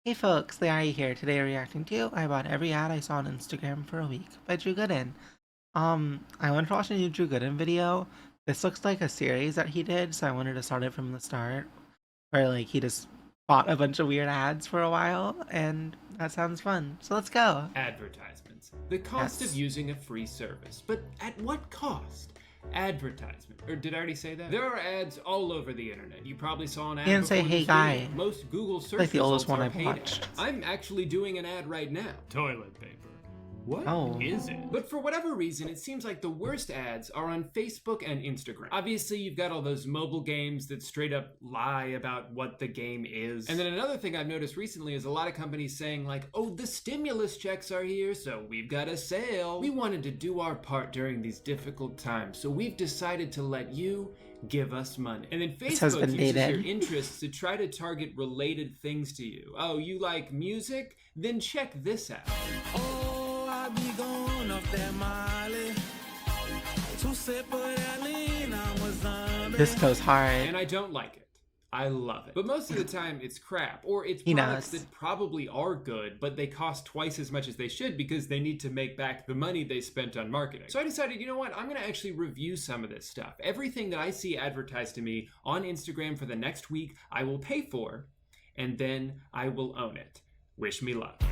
Hey folks, lyarri here. Today reacting to I Bought Every Ad I Saw on Instagram for a Week by Drew Gooden. I went to watch a new Drew Gooden video. This looks like a series that he did, so I wanted to start it from the start. Where like he just bought a bunch of weird ads for a while, and that sounds fun. So let's go. Advertisements. The cost of Yes. using a free service. But at what cost? Advertisement. Or did I already say that? There are ads all over the internet. You probably saw an ad He didn't say, before "Hey this guy." video. Most Google search Like the oldest results one are I've paid watched. ads. I'm actually doing an ad right now. Toilet paper. What Oh. is it? But for whatever reason, it seems like the worst ads are on Facebook and Instagram. Obviously, you've got all those mobile games that straight up lie about what the game is. And then another thing I've noticed recently is a lot of companies saying like, oh, the stimulus checks are here, so we've got a sale. We wanted to do our part during these difficult times, so we've decided to let you give us money. And then This has Facebook been uses dated. your interests to try to target related things to you. Oh, you like music? Then check this out. I be going up that Molly. To sip of that lean, I'm a zombie. This goes hard. And I don't like it. I love it. But most of the time it's crap, or it's He products knows. that probably are good, but they cost twice as much as they should because they need to make back the money they spent on marketing. So I decided, you know what? I'm gonna actually review some of this stuff. Everything that I see advertised to me on Instagram for the next week, I will pay for, and then I will own it. Wish me luck.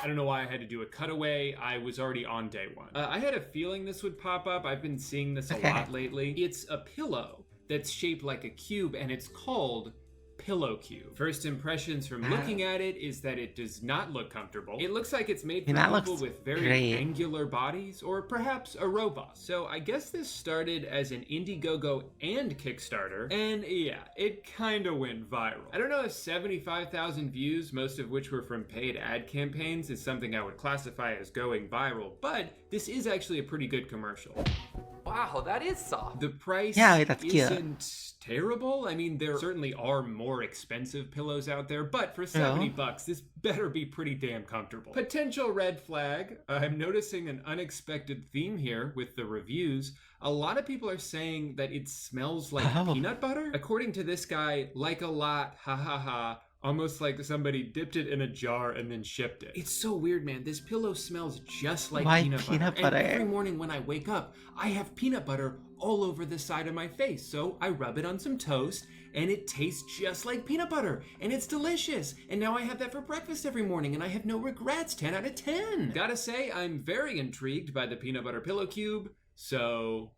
I don't know why I had to do a cutaway. I was already on day one. I had a feeling this would pop up. I've been seeing this a lot lately. It's a pillow that's shaped like a cube, and it's called Pillow Cube. First impressions from looking at it is that it does not look comfortable. It looks like it's made for that people looks with very great. angular bodies, or perhaps a robot. So I guess this started as an Indiegogo and Kickstarter, and yeah, it kinda went viral. I don't know if 75,000 views, most of which were from paid ad campaigns, is something I would classify as going viral, but this is actually a pretty good commercial. Wow, that is soft. The price that's cute. isn't terrible. I mean, there certainly are more expensive pillows out there, but for 70 bucks, this better be pretty damn comfortable. Potential red flag. I'm noticing an unexpected theme here with the reviews. A lot of people are saying that it smells like peanut butter. According to this guy, like a lot, ha ha ha. Almost like somebody dipped it in a jar and then shipped it. It's so weird, man. This pillow smells just like Why peanut peanut butter. butter? And every morning when I wake up, I have peanut butter all over the side of my face. So I rub it on some toast and it tastes just like peanut butter and it's delicious. And now I have that for breakfast every morning and I have no regrets. 10 out of 10. Gotta say, I'm very intrigued by the peanut butter pillow cube. So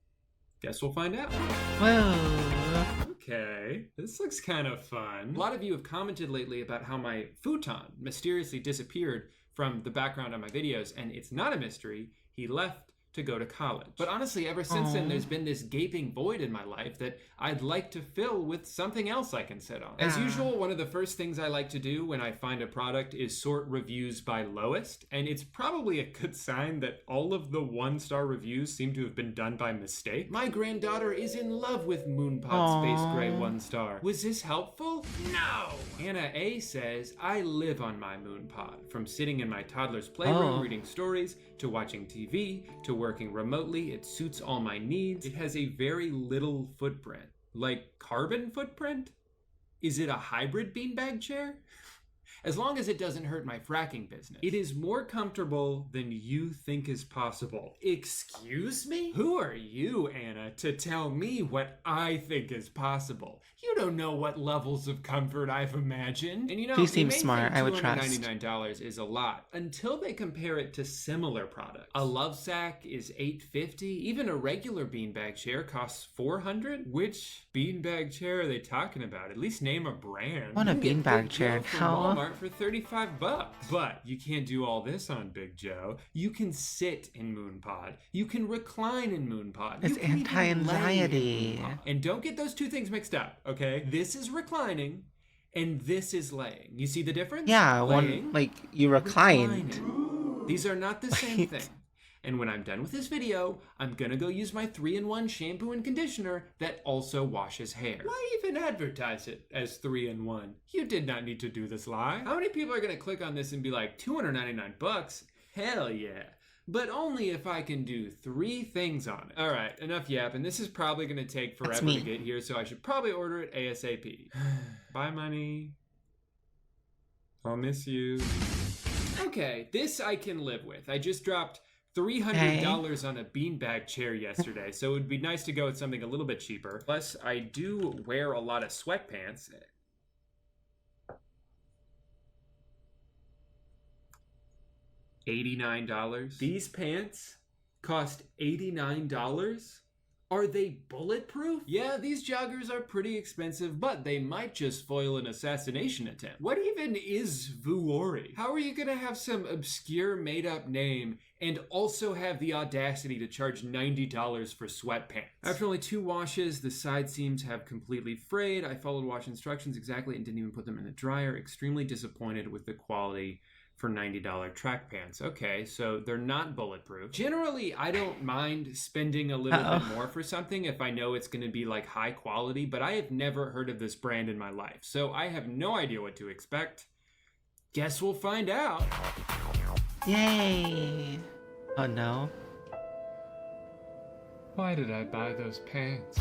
guess we'll find out. Whoa. Okay, this looks kind of fun. A lot of you have commented lately about how my futon mysteriously disappeared from the background on my videos, and it's not a mystery. He left to go to college. But honestly, ever since then, there's been this gaping void in my life that I'd like to fill with something else I can sit on. As usual, one of the first things I like to do when I find a product is sort reviews by lowest, and it's probably a good sign that all of the one-star reviews seem to have been done by mistake. My granddaughter is in love with Moonpot Space Gray 1-star. Was this helpful? No! Anna A says, I live on my Moonpot. From sitting in my toddler's playroom reading stories, to watching TV, to working remotely, it suits all my needs. It has a very little footprint. Like carbon footprint? Is it a hybrid beanbag chair? As long as it doesn't hurt my fracking business. It is more comfortable than you think is possible. Excuse me? Who are you, Anna, to tell me what I think is possible? You don't know what levels of comfort I've imagined. And you know, He you seems may smart. think I would trust. $299 is a lot until they compare it to similar products. A love sack is $850. Even a regular beanbag chair costs $400. Which beanbag chair are they talking about? At least name a brand. I want a You can get beanbag Big chair Joe from now. Walmart for 35 bucks. But you can't do all this on Big Joe. You can sit in Moonpod. You can recline in Moonpod. It's You can even lay in anti-anxiety. Moonpod. And don't get those two things mixed up, okay? This is reclining and this is laying. You see the difference? Yeah, Laying, one like you reclined. reclining. These are not the same thing. And when I'm done with this video, I'm gonna go use my 3-in-1 shampoo and conditioner that also washes hair. Why even advertise it as 3-in-1? You did not need to do this lie. How many people are gonna click on this and be like, 299 bucks? Hell yeah. But only if I can do 3 things on it. All right, enough yapping. This is probably gonna take forever to me. get here, so I should probably order it ASAP. Bye, money. I'll miss you. Okay, this I can live with. I just dropped $300 on a beanbag chair yesterday, so it would be nice to go with something a little bit cheaper. Plus, I do wear a lot of sweatpants. $89. These pants cost $89? Are they bulletproof? Yeah, these joggers are pretty expensive, but they might just foil an assassination attempt. What even is lyarri? How are you gonna have some obscure made-up name and also have the audacity to charge $90 for sweatpants? After only 2 washes, the side seams have completely frayed. I followed wash instructions exactly and didn't even put them in the dryer. Extremely disappointed with the quality for $90 track pants. Okay, so they're not bulletproof. Generally, I don't mind spending a little bit more for something if I know it's gonna be like high quality, but I have never heard of this brand in my life, so I have no idea what to expect. Guess we'll find out. Yay! Oh no. Why did I buy those pants?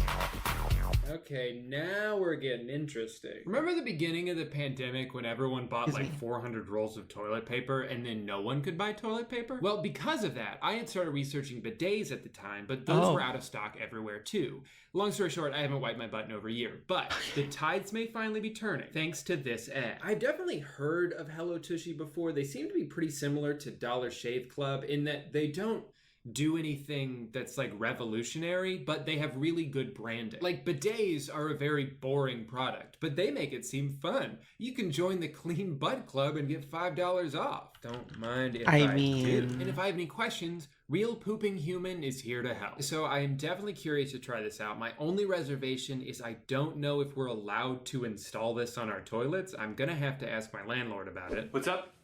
Okay, now we're getting interesting. Remember the beginning of the pandemic when everyone bought like 400 rolls of toilet paper and then no one could buy toilet paper? Well, because of that, I had started researching bidets at the time, but those were out of stock everywhere too. Long story short, I haven't wiped my butt in over a year, but the tides may finally be turning thanks to this ad. I've definitely heard of Hello Tushy before. They seem to be pretty similar to Dollar Shave Club in that they don't do anything that's like revolutionary, but they have really good branding. Like bidets are a very boring product, but they make it seem fun. You can join the Clean Butt Club and get $5 off. Don't mind if I do. And if I have any questions, Real Pooping Human is here to help. So I am definitely curious to try this out. My only reservation is I don't know if we're allowed to install this on our toilets. I'm gonna have to ask my landlord about it. What's up?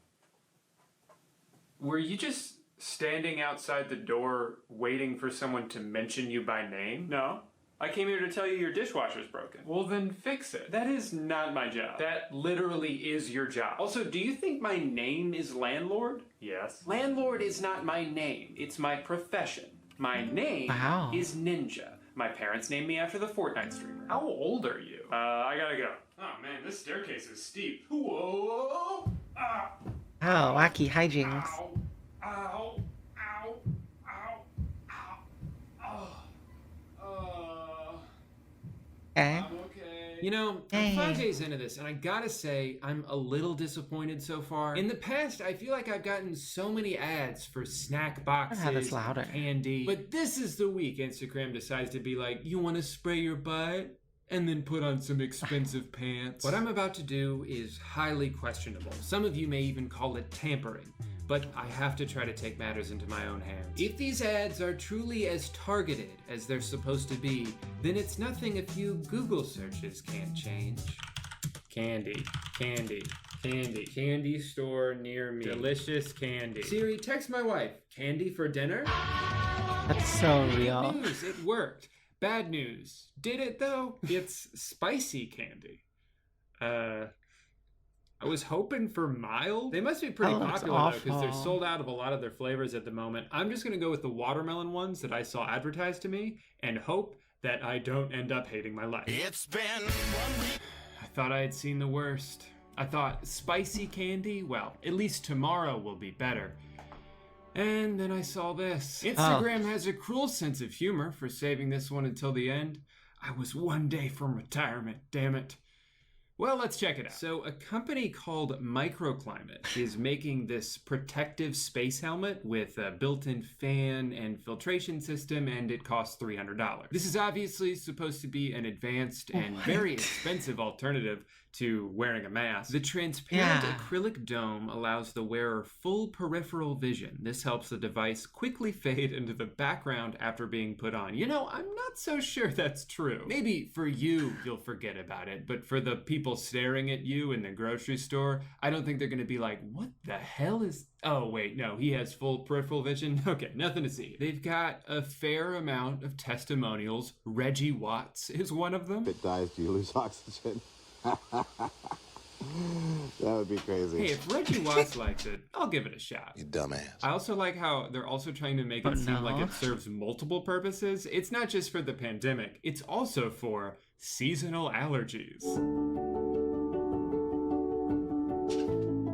Were you just standing outside the door waiting for someone to mention you by name? No. I came here to tell you your dishwasher's broken. Well, then fix it. That is not my job. That literally is your job. Also, do you think my name is landlord? Yes. Landlord is not my name. It's my profession. My name is Ninja. My parents named me after the Fortnite streamer. How old are you? I gotta go. Oh man, this staircase is steep. Whoa! Ah! Oh, wacky hijinks. Ow! Ow! Ow! Ow! Ow! Okay. I'm okay. You know, I'm 5 days into this, and I gotta say, I'm a little disappointed so far. In the past, I feel like I've gotten so many ads for snack boxes, Have this louder. candy. But this is the week Instagram decides to be like, you want to spray your butt? And then put on some expensive pants. What I'm about to do is highly questionable. Some of you may even call it tampering, but I have to try to take matters into my own hands. If these ads are truly as targeted as they're supposed to be, then it's nothing a few Google searches can't change. Candy, candy, candy, candy store near me. Delicious candy. Siri, text my wife. Candy for dinner? That's so real. Good news, it worked. Bad news. Did it though? It's spicy candy. I was hoping for mild. They must be pretty popular though, because they're sold out of a lot of their flavors at the moment. I'm just gonna go with the watermelon ones that I saw advertised to me and hope that I don't end up hating my life. It's been 1 week. I thought I had seen the worst. I thought spicy candy, well, at least tomorrow will be better. And then I saw this. Instagram has a cruel sense of humor for saving this one until the end. I was 1 day from retirement, damn it. Well, let's check it out. So a company called Microclimate is making this protective space helmet with a built-in fan and filtration system, and it costs $300. This is obviously supposed to be an advanced and very expensive alternative to wearing a mask. The transparent acrylic dome allows the wearer full peripheral vision. This helps the device quickly fade into the background after being put on. You know, I'm not so sure that's true. Maybe for you, you'll forget about it, but for the people staring at you in the grocery store, I don't think they're gonna be like, what the hell is... Oh, wait, no, he has full peripheral vision? Okay, nothing to see. They've got a fair amount of testimonials. Reggie Watts is one of them. If it dies, do you lose oxygen? That would be crazy. Hey, if Reggie Watts likes it, I'll give it a shot. You dumbass. I also like how they're also trying to make it seem like it serves multiple purposes. It's not just for the pandemic, it's also for seasonal allergies.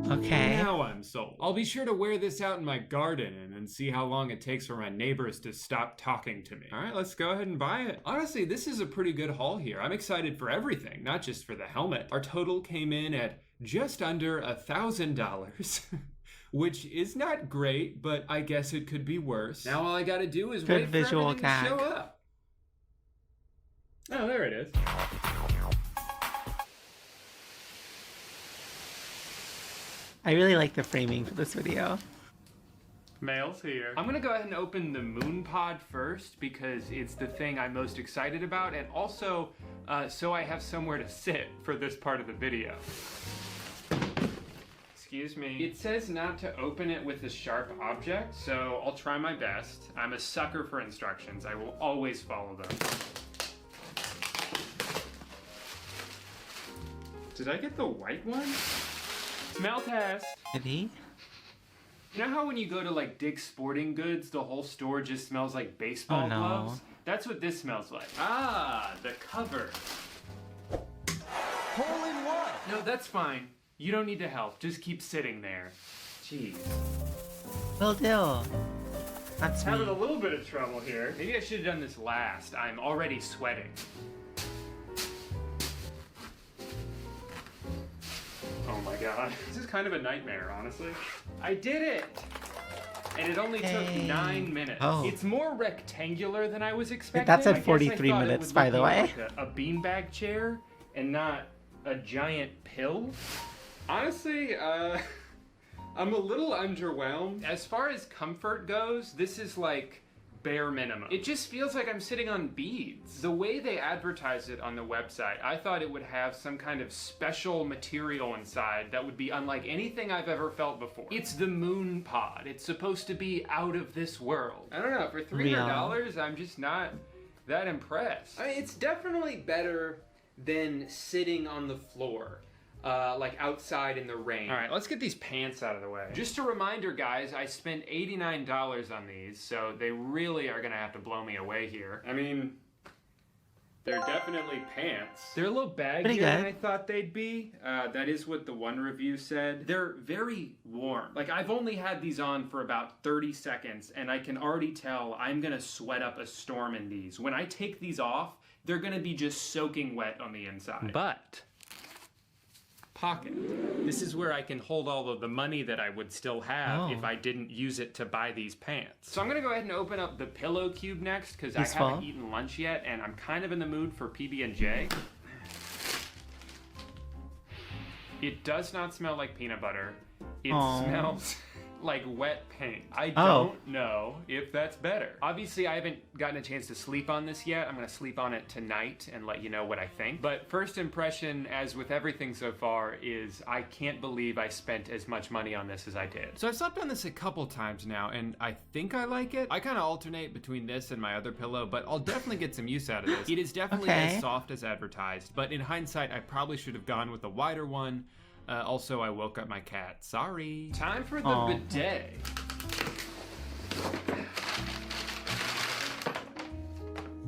Okay. Now I'm sold. I'll be sure to wear this out in my garden and see how long it takes for my neighbors to stop talking to me. All right, let's go ahead and buy it. Honestly, this is a pretty good haul here. I'm excited for everything, not just for the helmet. Our total came in at just under $1,000. Which is not great, but I guess it could be worse. Now all I gotta do is Good wait visual for everything to show gag. up. Oh, there it is. I really like the framing for this video. Mail's here. I'm gonna go ahead and open the moon pod first because it's the thing I'm most excited about, and also so I have somewhere to sit for this part of the video. Excuse me. It says not to open it with a sharp object, so I'll try my best. I'm a sucker for instructions. I will always follow them. Did I get the white one? Smell test. Did he? You know how when you go to like Dick's Sporting Goods, the whole store just smells like baseball Oh, no. gloves? That's what this smells like. Ah, the cover. Hole in one. No, that's fine. You don't need to help. Just keep sitting there. Jeez. Will do. That's me. Having a little bit of trouble here. Maybe I should have done this last. I'm already sweating. Oh my god. This is kind of a nightmare, honestly. I did it! And it only took Yay. 9 minutes. Oh. It's more rectangular than I was expecting. That's at I guess I 43 thought it minutes, would by look the more way. like a beanbag chair and not a giant pill. Honestly, I'm a little underwhelmed. As far as comfort goes, this is like bare minimum. It just feels like I'm sitting on beads. The way they advertise it on the website, I thought it would have some kind of special material inside that would be unlike anything I've ever felt before. It's the moon pod. It's supposed to be out of this world. I don't know, for $300, I'm just not that impressed. I mean, it's definitely better than sitting on the floor. Like outside in the rain. All right, let's get these pants out of the way. Just a reminder, guys, I spent $89 on these, so they really are gonna have to blow me away here. I mean, they're definitely pants. They're a little baggier Pretty than good. I thought they'd be. That is what the one review said. They're very warm. Like, I've only had these on for about 30 seconds, and I can already tell I'm gonna sweat up a storm in these. When I take these off, they're gonna be just soaking wet on the inside. But pocket. This is where I can hold all of the money that I would still have if I didn't use it to buy these pants. So I'm gonna go ahead and open up the pillow cube next because I Useful. haven't eaten lunch yet and I'm kind of in the mood for PB&J. It does not smell like peanut butter. It smells like wet paint. I don't know if that's better. Obviously, I haven't gotten a chance to sleep on this yet. I'm gonna sleep on it tonight and let you know what I think. But first impression, as with everything so far, is I can't believe I spent as much money on this as I did. So I've slept on this a couple times now, and I think I like it. I kind of alternate between this and my other pillow, but I'll definitely get some use out of this. It is definitely as soft as advertised, but in hindsight, I probably should have gone with a wider one. Also, I woke up my cat. Sorry. Time for the bidet.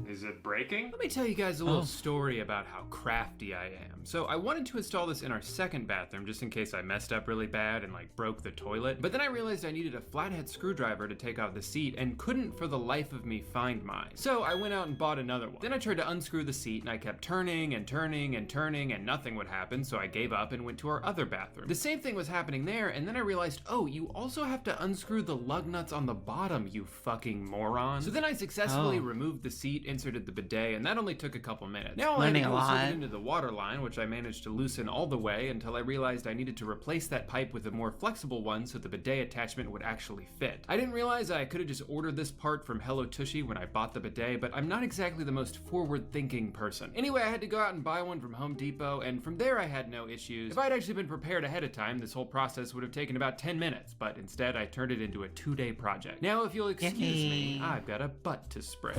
Is it breaking? Let me tell you guys a little story about how crafty I am. So I wanted to install this in our second bathroom just in case I messed up really bad and like broke the toilet. But then I realized I needed a flathead screwdriver to take out the seat and couldn't for the life of me find mine. So I went out and bought another one. Then I tried to unscrew the seat and I kept turning and turning and turning and nothing would happen. So I gave up and went to our other bathroom. The same thing was happening there, and then I realized, oh, you also have to unscrew the lug nuts on the bottom, you fucking moron. So then I successfully removed the seat, inserted the bidet, and that only took a couple minutes. Now I had to go insert it into the water line, which I managed to loosen all the way until I realized I needed to replace that pipe with a more flexible one so the bidet attachment would actually fit. I didn't realize I could have just ordered this part from Hello Tushy when I bought the bidet, but I'm not exactly the most forward-thinking person. Anyway, I had to go out and buy one from Home Depot, and from there I had no issues. If I'd actually been prepared ahead of time, this whole process would have taken about 10 minutes, but instead I turned it into a 2-day project. Now, if you'll excuse me, I've got a butt to spray.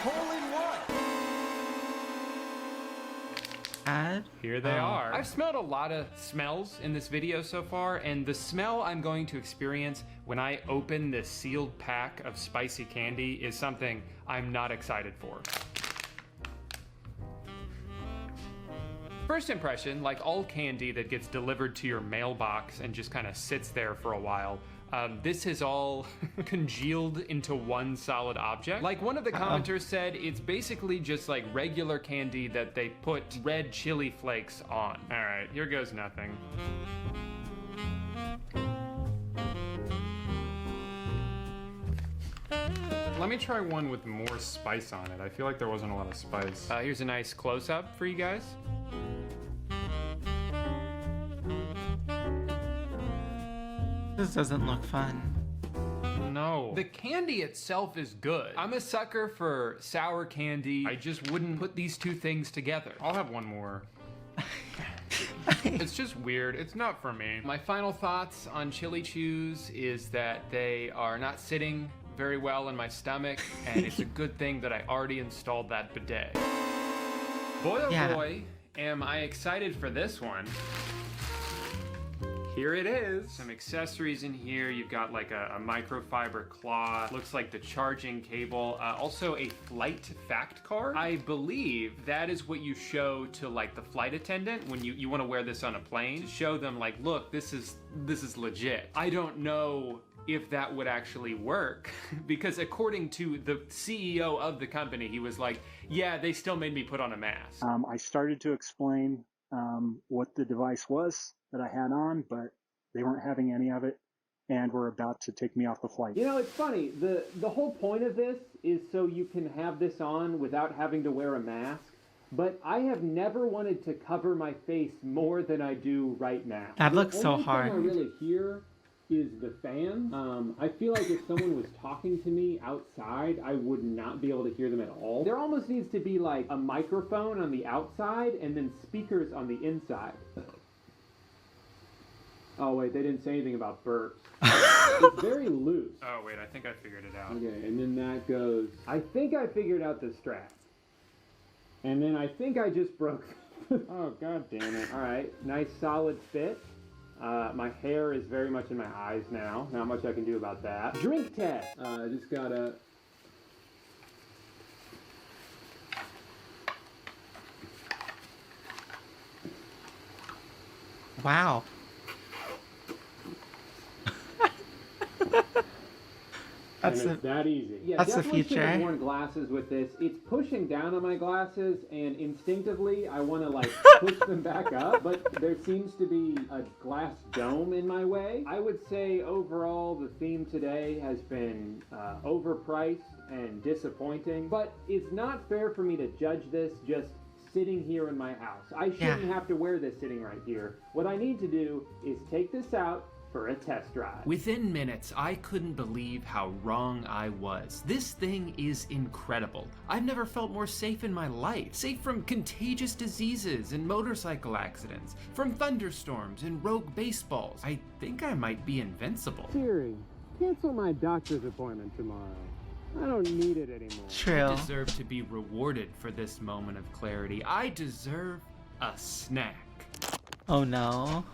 Hole in one. Here they are. I've smelled a lot of smells in this video so far, and the smell I'm going to experience when I open this sealed pack of spicy candy is something I'm not excited for. First impression, like all candy that gets delivered to your mailbox and just kind of sits there for a while, this is all congealed into one solid object. Like one of the commenters said, it's basically just like regular candy that they put red chili flakes on. All right, here goes nothing. Let me try one with more spice on it. I feel like there wasn't a lot of spice. Here's a nice close-up for you guys. This doesn't look fun. No. The candy itself is good. I'm a sucker for sour candy. I just wouldn't put these two things together. I'll have one more. It's just weird. It's not for me. My final thoughts on Chili Chews is that they are not sitting very well in my stomach, and it's a good thing that I already installed that bidet. Boy, oh boy, am I excited for this one. Here it is. Some accessories in here. You've got like a microfiber cloth. Looks like the charging cable. Also a flight fact card. I believe that is what you show to like the flight attendant when you want to wear this on a plane. To show them like, look, this is legit. I don't know if that would actually work because according to the CEO of the company, he was like, yeah, they still made me put on a mask. I started to explain what the device was that I had on, but they weren't having any of it and were about to take me off the flight. You know, it's funny. The whole point of this is so you can have this on without having to wear a mask. But I have never wanted to cover my face more than I do right now. That looks so The hard. only thing I really hear is the fan. I feel like if someone was talking to me outside, I would not be able to hear them at all. There almost needs to be like a microphone on the outside and then speakers on the inside. Oh wait, they didn't say anything about burps. It's very loose. Oh wait, I think I figured it out. Okay, and then that goes, I think I figured out the strap. And then I think I just broke. Oh, god damn it. All right, nice solid fit. My hair is very much in my eyes now. Not much I can do about that. Drink test. I just gotta... Wow. That's and it's that easy. Yeah, that's the definitely should have future. worn glasses with this. It's pushing down on my glasses, and instinctively I want to like push them back up, but there seems to be a glass dome in my way. I would say overall the theme today has been overpriced and disappointing, but it's not fair for me to judge this just sitting here in my house. I shouldn't have to wear this sitting right here. What I need to do is take this out for a test drive. Within minutes, I couldn't believe how wrong I was. This thing is incredible. I've never felt more safe in my life. Safe from contagious diseases and motorcycle accidents, from thunderstorms and rogue baseballs. I think I might be invincible. Siri, cancel my doctor's appointment tomorrow. I don't need it anymore. True. I deserve to be rewarded for this moment of clarity. I deserve a snack. Oh no.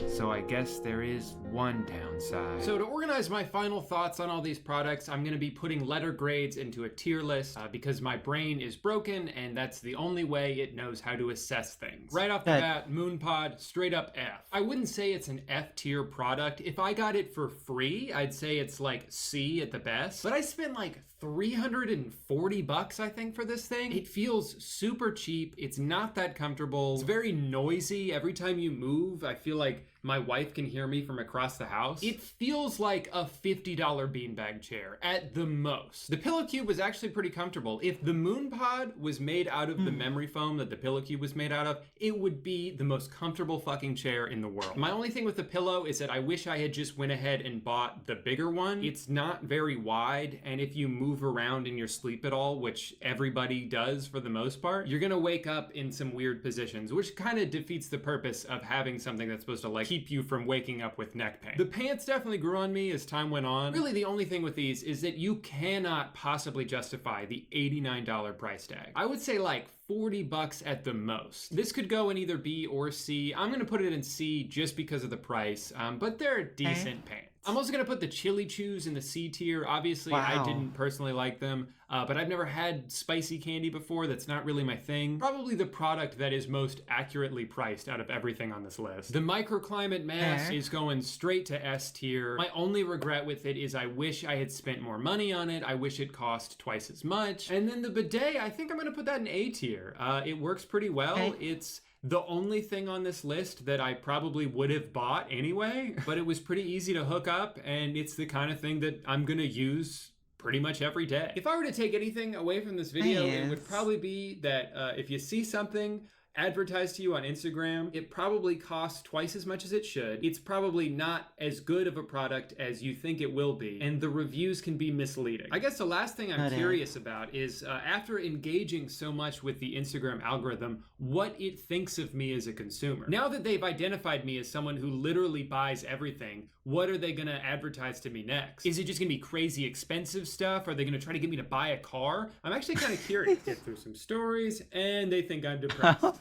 So I guess there is one downside. So to organize my final thoughts on all these products, I'm gonna be putting letter grades into a tier list because my brain is broken and that's the only way it knows how to assess things. Right off the bat, MoonPod, straight up F. I wouldn't say it's an F tier product. If I got it for free, I'd say it's like C at the best. But I spent like $340 I think for this thing. It feels super cheap. It's not that comfortable. It's very noisy. Every time you move, I feel like my wife can hear me from across the house. It feels like a $50 beanbag chair at the most. The pillow cube was actually pretty comfortable. If the MoonPod was made out of the memory foam that the pillow cube was made out of, it would be the most comfortable fucking chair in the world. My only thing with the pillow is that I wish I had just went ahead and bought the bigger one. It's not very wide, and if you move around in your sleep at all, which everybody does for the most part, you're gonna wake up in some weird positions, which kind of defeats the purpose of having something that's supposed to like keep you from waking up with neck pain. The pants definitely grew on me as time went on. Really the only thing with these is that you cannot possibly justify the $89 price tag. I would say like $40 at the most. This could go in either B or C. I'm gonna put it in C just because of the price, but they're decent pants. I'm also gonna put the chili chews in the C tier. Obviously, I Wow. didn't personally like them, but I've never had spicy candy before. That's not really my thing. Probably the product that is most accurately priced out of everything on this list. The microclimate mask Fair. is going straight to S tier. My only regret with it is I wish I had spent more money on it. I wish it cost twice as much. And then the bidet, I think I'm gonna put that in A tier. It works pretty well. Okay. It's the only thing on this list that I probably would have bought anyway, but it was pretty easy to hook up, and it's the kind of thing that I'm gonna use pretty much every day. If I were to take anything away from this video, it would Nice. probably be that if you see something advertised to you on Instagram, it probably costs twice as much as it should. It's probably not as good of a product as you think it will be, and the reviews can be misleading. I guess the last thing I'm curious about is after engaging so much with the Instagram algorithm, what it thinks of me as a consumer. Now that they've identified me as someone who literally buys everything, what are they gonna advertise to me next? Is it just gonna be crazy expensive stuff? Are they gonna try to get me to buy a car? I'm actually kind of curious. Get through some stories, and they think I'm depressed.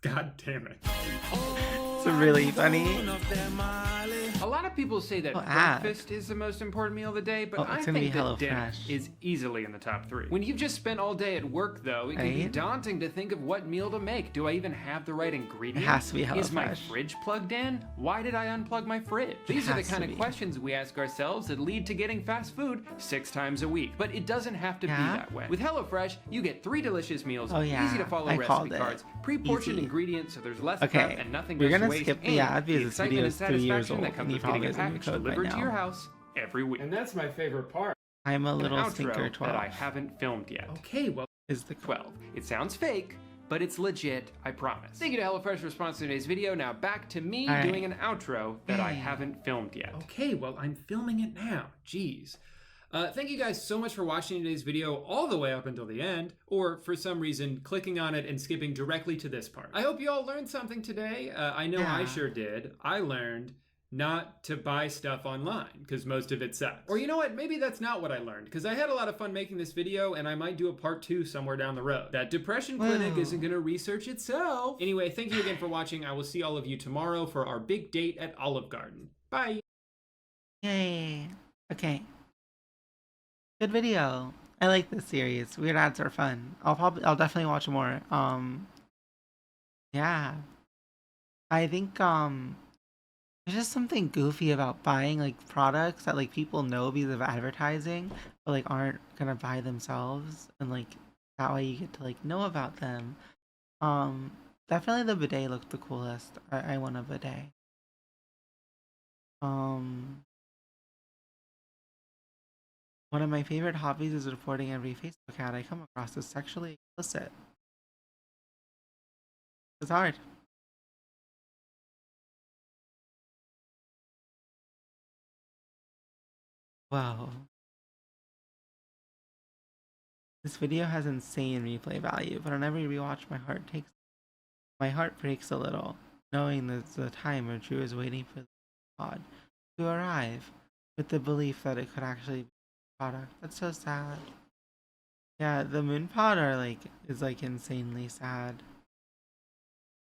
God damn it. It's really funny. A lot of people say that ad. breakfast is the most important meal of the day, but Oh, I it's gonna be think that dinner HelloFresh. is easily in the top 3. When you've just spent all day at work, though, it can be Right? daunting to think of what meal to make. Do I even have the right ingredients? It has to be Is my HelloFresh. fridge plugged in? Why did I unplug my fridge? These are the has to kind of be. questions we ask ourselves that lead to getting fast food 6 times a week. But it doesn't have to be Yeah? that way. With HelloFresh, you get 3 delicious meals, Oh, yeah. easy to follow I recipe called it. cards, pre-portioned Easy. ingredients so there's less Okay, prep and nothing we're goes to gonna waste, skip the and ad because this excitement video and is 3 years satisfaction old that and comes he with probably getting a has a new package code by delivered to your now. house every week. And that's my favorite part. I'm a little An stinker outro 12 that I haven't filmed yet. Okay, well, is the 12. It sounds fake, but it's legit, I promise. Thank you to HelloFresh for sponsoring today's video. Now back to me All right. doing an outro that I haven't filmed yet. okay, well, I'm filming it now. Jeez. Thank you guys so much for watching today's video all the way up until the end, or for some reason, clicking on it and skipping directly to this part. I hope you all learned something today. I know I Yeah. sure did. I learned not to buy stuff online because most of it sucks. Or you know what? Maybe that's not what I learned because I had a lot of fun making this video and I might do a part 2 somewhere down the road. That depression clinic Wow. isn't going to research itself. Anyway, thank you again for watching. I will see all of you tomorrow for our big date at Olive Garden. Bye. Yay. Okay. Good video. I like this series. Weird ads are fun. I'll definitely watch more. Yeah. I think there's just something goofy about buying like products that like people know because of advertising, but like aren't gonna buy themselves, and like that way you get to like know about them. Definitely the bidet looked the coolest. I want a bidet. One of my favorite hobbies is reporting every Facebook ad I come across as sexually explicit. It's hard. Wow. This video has insane replay value, but on every rewatch my heart breaks a little, knowing there's the time where Drew is waiting for the pod to arrive, with the belief that it could actually be a product. That's so sad. Yeah, the moon pod is like insanely sad.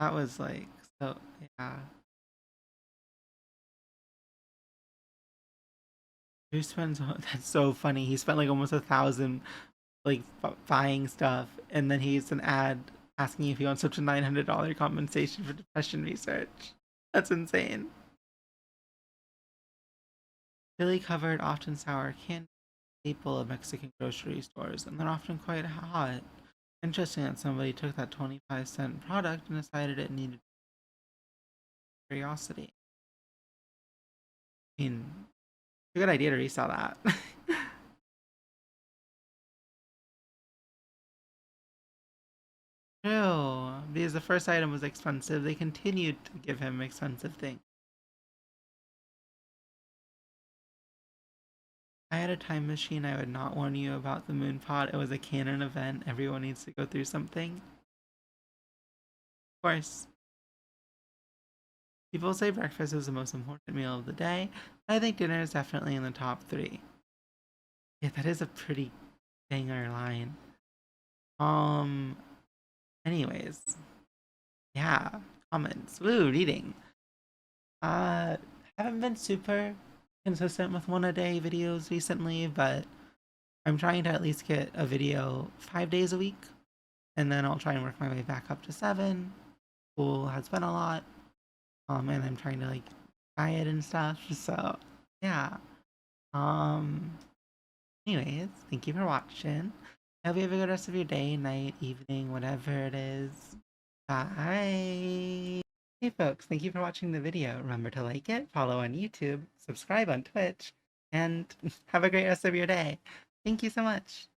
That was like so yeah. Drew spends that's so funny. He spent like almost 1,000 like buying stuff, and then he's an ad asking if he wants up to $900 compensation for depression research. That's insane. Chili covered, often sour candy, staple of Mexican grocery stores, and they're often quite hot. Interesting that somebody took that 25-cent product and decided it needed curiosity. I mean, it's a good idea to resell that. True, because the first item was expensive, they continued to give him expensive things. If I had a time machine, I would not warn you about the moon pod. It was a canon event. Everyone needs to go through something. Of course. People say breakfast is the most important meal of the day, but I think dinner is definitely in the top 3. Yeah, that is a pretty banger line. Anyways. Yeah, comments. Woo, reading. haven't been super consistent with 1-a-day videos recently, but I'm trying to at least get a video 5 days a week, and then I'll try and work my way back up to 7. School has been a lot, and I'm trying to like diet and stuff. So yeah. Anyways, thank you for watching. I hope you have a good rest of your day, night, evening, whatever it is. Bye. Hey folks, thank you for watching the video. Remember to like it, follow on YouTube, subscribe on Twitch, and have a great rest of your day. Thank you so much.